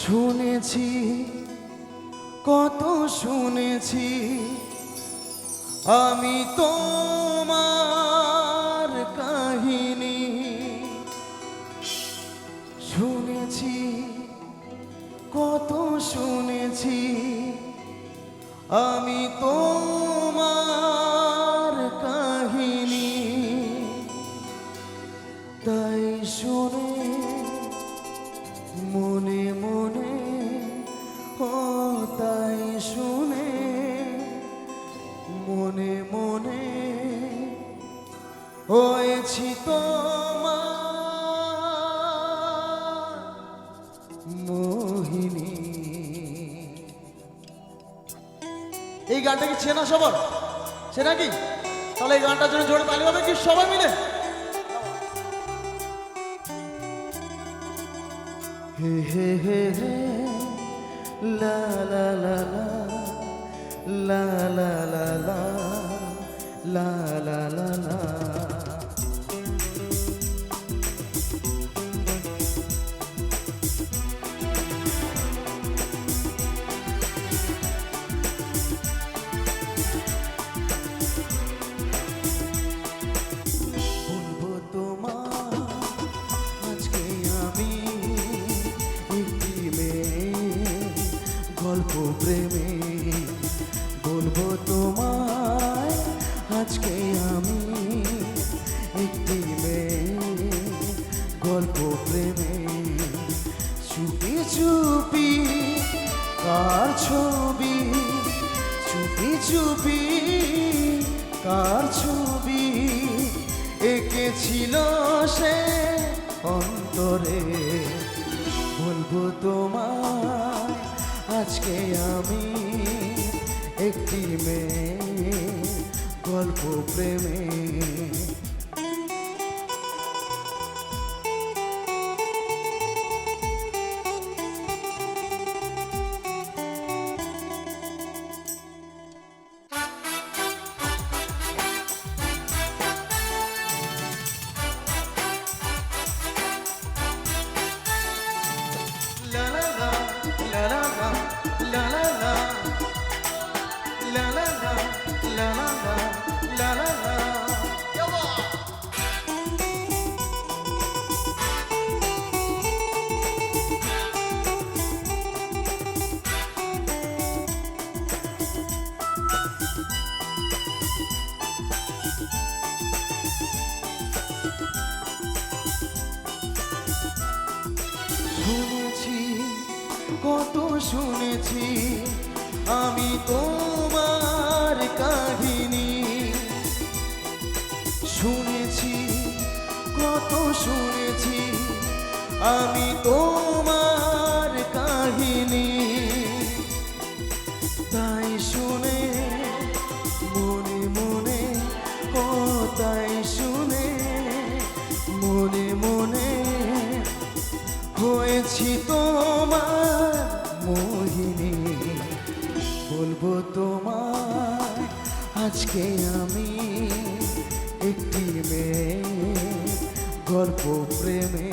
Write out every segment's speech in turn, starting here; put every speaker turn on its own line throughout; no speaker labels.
শুনেছি কত শুনেছি আমি তোমার কাহিনী, শুনেছি কত শুনেছি আমি তোমার কাহিনী, তাই শুনে মনে মনে ও তাই শুনে মনে মনে হয়েছি তোমার মোহিনী। এই গানটা কি চেনা সবার? চেনা কি? তাহলে এই গানটার জন্য জোরে তালি হবে কি সবাই মিলে? হে হে হে হে লা লা লা লা লা লা লা লা লা লা লা। বলবো তোমার আজকে আমি একটি মেয়ে গল্প প্রেমে, বলবো তোমায় আজকে আমি একটি মেয়ে গল্প প্রেমে, চুপি চুপি কার ছবি, চুপি চুপি কার ছবি এঁকেছিল সে অন্তরে, বলবো তোমায় আজকে আমি একটি মেয়ে গল্প প্রেমে। শুনেছি কত শুনেছি আমি তোমার কাহিনী, শুনেছি কত শুনেছি আমি তোমার কাহিনী, তাই শুনে মনে মনে ও তাই শুনে মনে মনে হয়েছি তোমার মোহিনী, বলবো তোমার আজকে আমি একটি মেয়ে গল্প প্রেমে।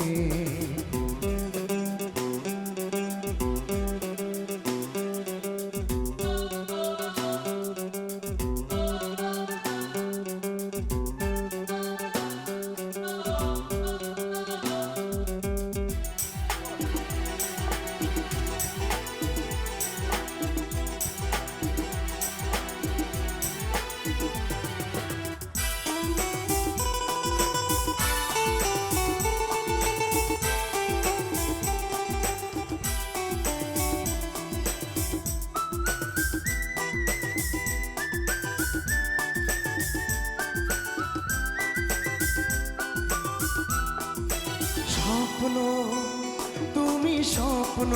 স্বপ্ন তুমি স্বপ্ন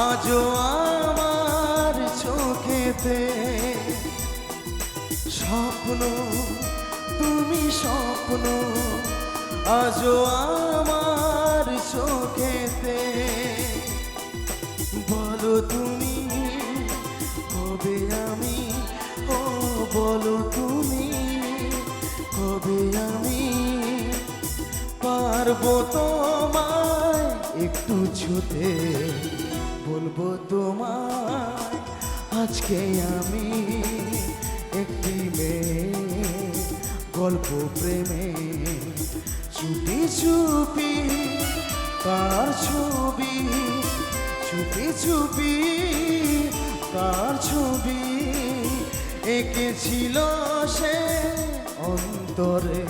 আজও আমার চোখেতে, স্বপ্ন তুমি স্বপ্ন আজও আমার চোখেতে, বলো তুমি কবে আমি ও বলো তুমি কবে আমি পারবো তোমায় একটু
কিছুতে বলবো তোমায় আজকে আমি একটি মেয়ে গল্প প্রেমে চুপি চুপি তার ছবি চুপি চুপি তার ছবি এঁকেছিল সে অন্তরে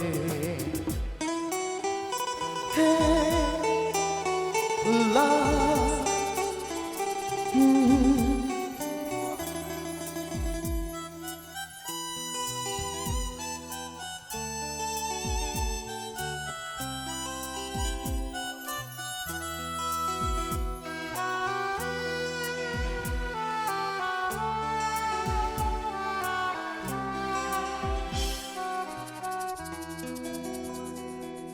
হে